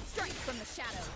Speaker 4: Strike from the shadows.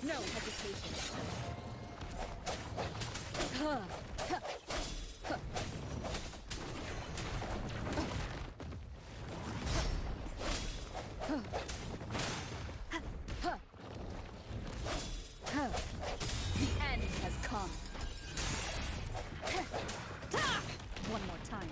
Speaker 4: No hesitation. The end has come. One more time.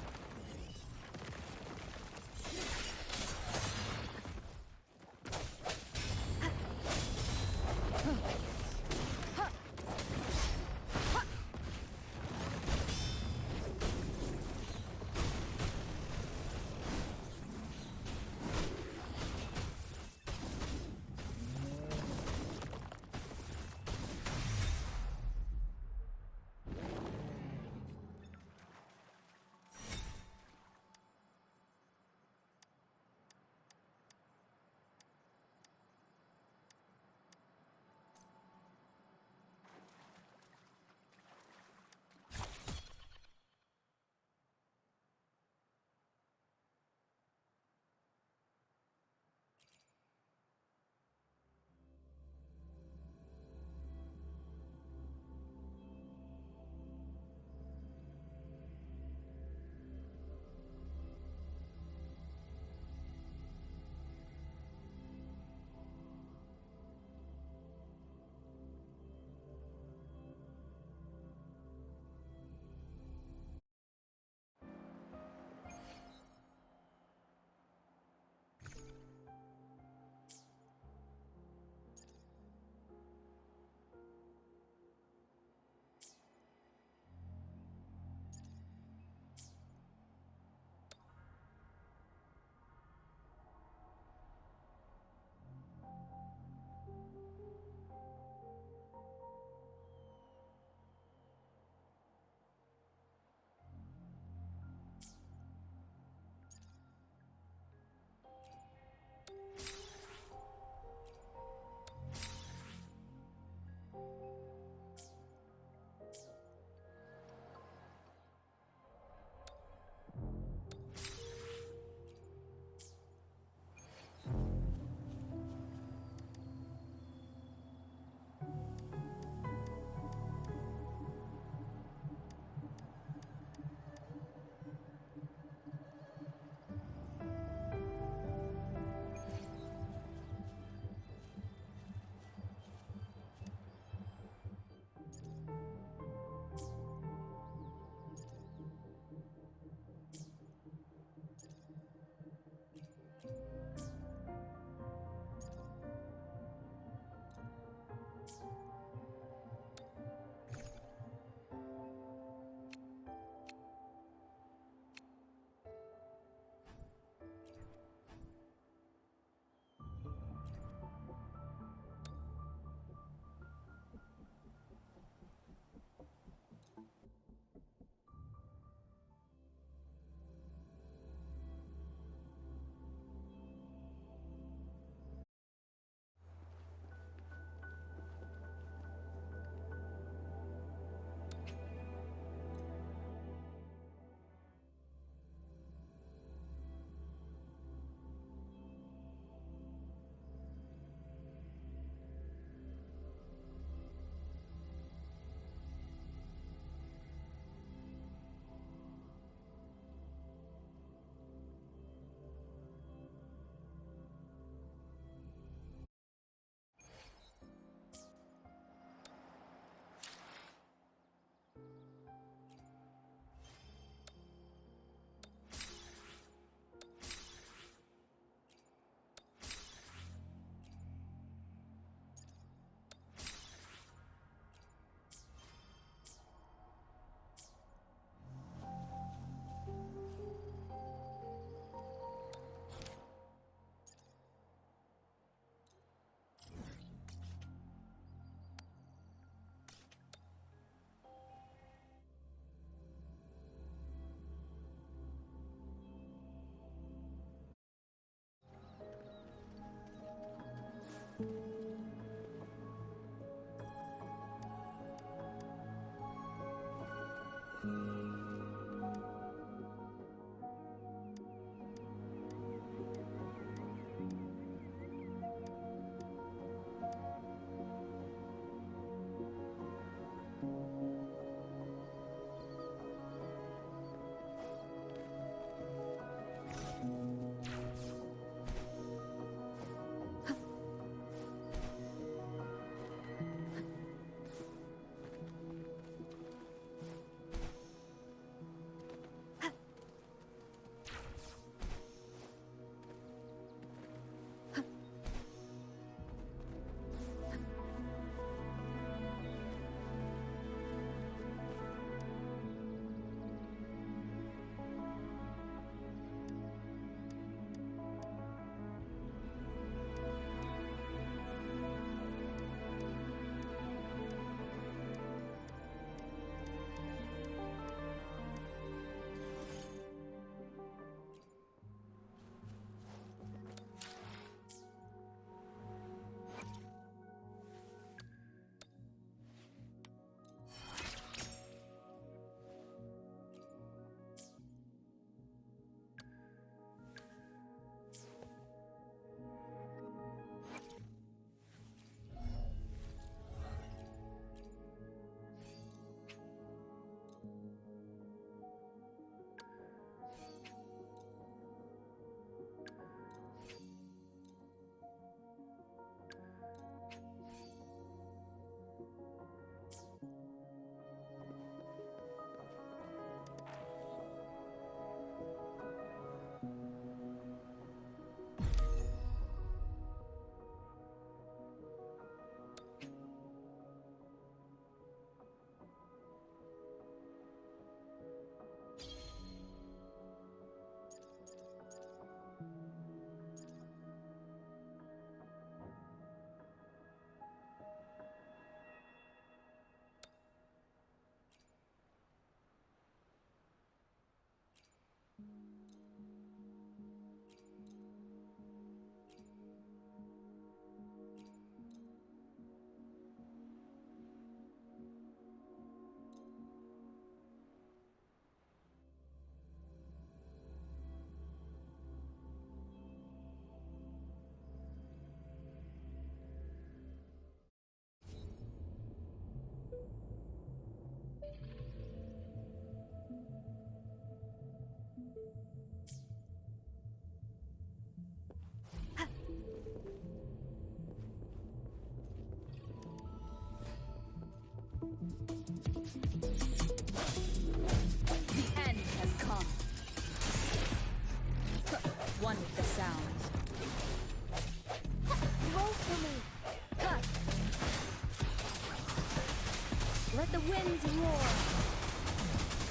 Speaker 2: winds roar.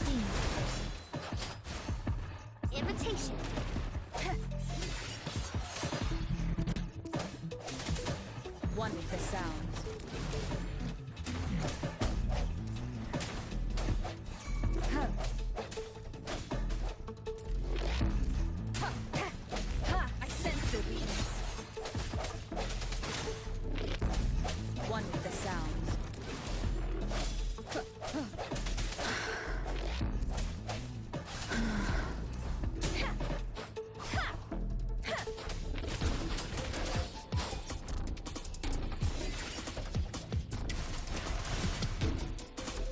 Speaker 2: Clean.
Speaker 3: Imitation.
Speaker 4: One with the sound. I sense the weakness. One with the sound.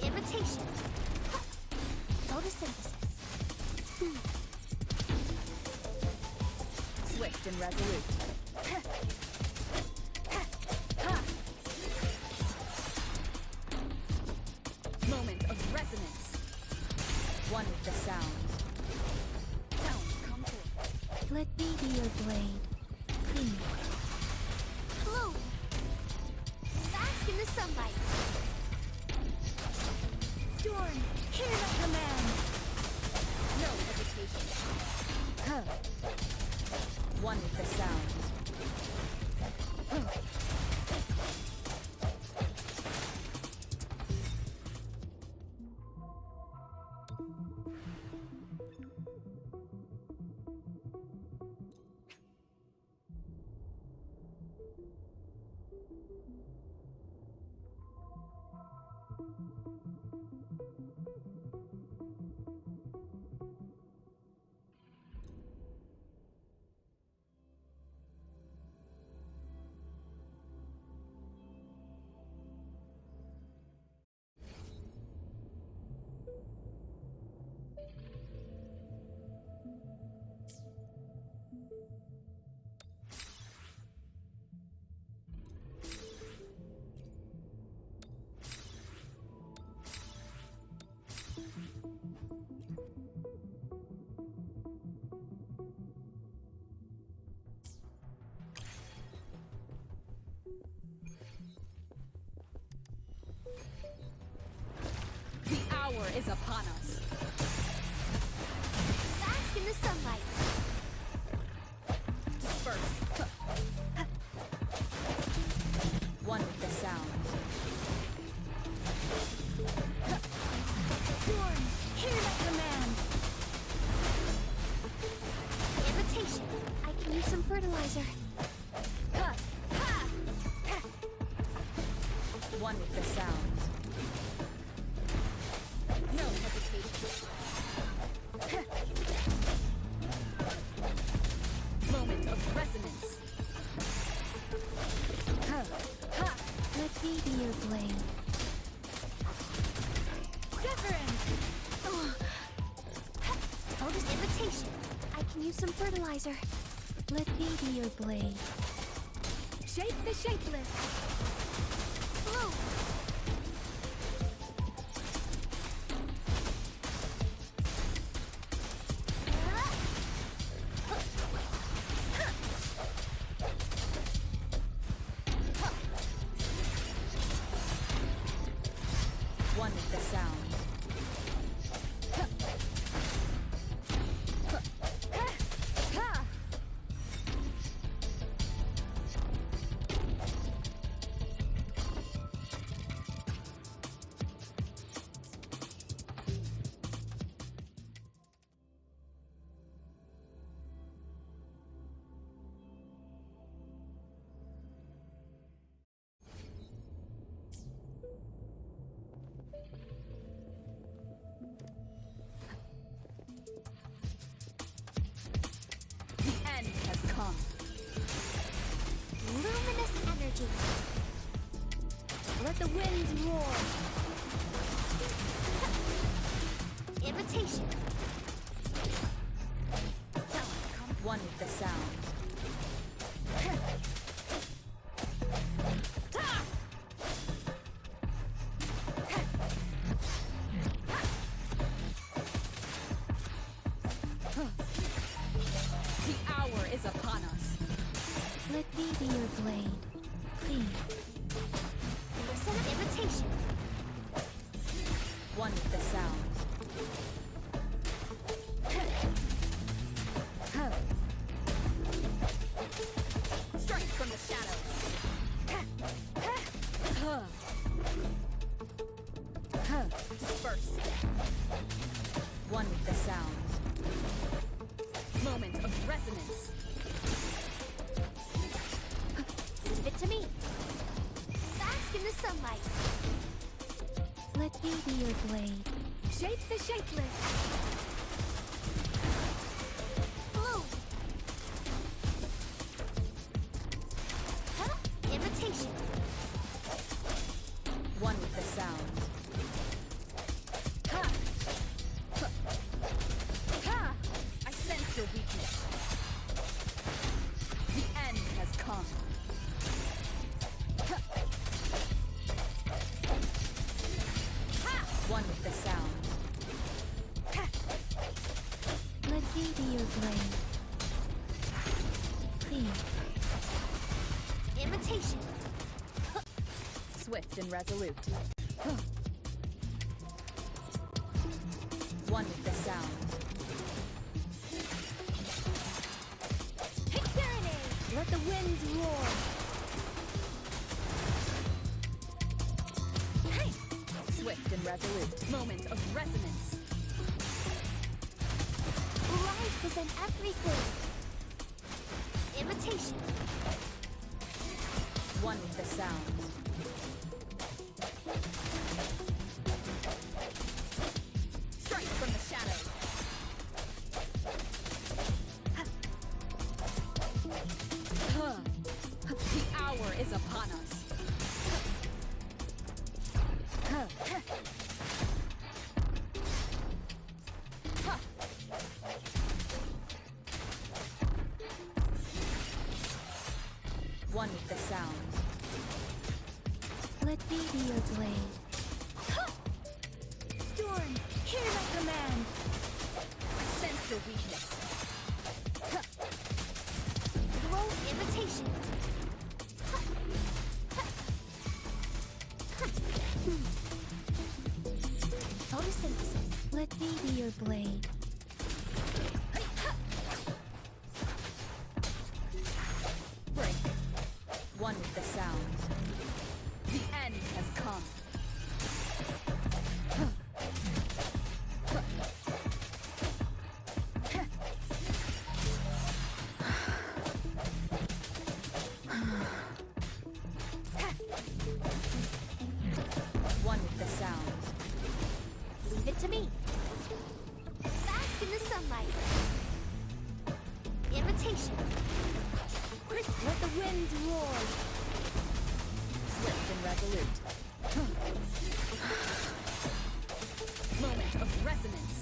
Speaker 3: Imitation. Photosynthesis.
Speaker 4: Swift and resolute. Moment of resonance. One with the sound. Sound, come forth.
Speaker 2: Let me be your blade. Clean.
Speaker 3: Bloom. Bask in the sunlight.
Speaker 2: Storm, hear the command.
Speaker 4: No hesitation. One with the sound. The hour is upon us.
Speaker 3: Bask in the sunlight.
Speaker 4: Disperse. One with the sound.
Speaker 2: Storm, hear the command.
Speaker 3: Imitation. I can use some fertilizer.
Speaker 4: One with the sound. No hesitation. Moment of resonance.
Speaker 2: Let me be your blade. Different.
Speaker 3: Photos imitation. I can use some fertilizer.
Speaker 2: Let me be your blade. Shape the shapeless.
Speaker 3: Bloom.
Speaker 4: One with the sound. The end has come.
Speaker 3: Luminous energy.
Speaker 2: Let the winds roar.
Speaker 3: Imitation.
Speaker 4: One with the sound. The hour is upon us.
Speaker 2: Let me be your blade. Clean.
Speaker 3: Listen of imitation.
Speaker 4: One with the sound. Strike from the shadows. Disperse. One with the sound. Moment of resonance.
Speaker 3: Give it to me. Bask in the sunlight.
Speaker 2: Let me be your blade.
Speaker 7: Shape the shapeless.
Speaker 3: Bloom. Huh? Imitation.
Speaker 4: One with the sound. I sense your weakness. The end has come. One with the sound.
Speaker 2: Let me be your blade. Please.
Speaker 3: Imitation.
Speaker 4: Swift and resolute. One with the sound.
Speaker 3: Serenade.
Speaker 7: Let the winds roar.
Speaker 4: Swift and resolute. Moment of resonance.
Speaker 3: Life is in everything. Imitation.
Speaker 4: One with the sound. Strike from the shadows. The hour is upon us. One with the sound.
Speaker 2: Let me be your blade.
Speaker 7: Storm, hear my command.
Speaker 4: I sense your weakness.
Speaker 3: Blow imitation. Photosynthesis.
Speaker 2: Let me be your blade.
Speaker 4: Break. One with the sound. The end has come. One with the sound.
Speaker 3: Leave it to me. Bask in the sunlight. Imitation.
Speaker 7: Let the winds roar.
Speaker 4: Swift and resolute. Moment of resonance.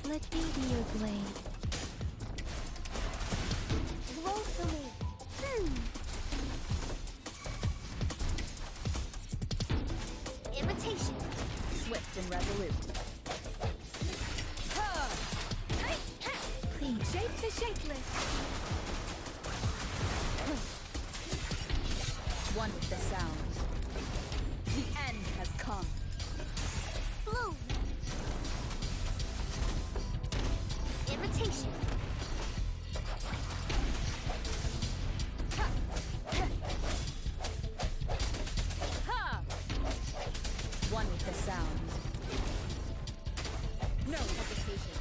Speaker 2: Let me be your blade.
Speaker 3: Blow for me. Imitation.
Speaker 4: Swift and resolute.
Speaker 2: Please.
Speaker 7: Shape the shapeless.
Speaker 4: One with the sound. The end has come.
Speaker 3: Bloom. Imitation.
Speaker 4: One with the sound. No hesitation.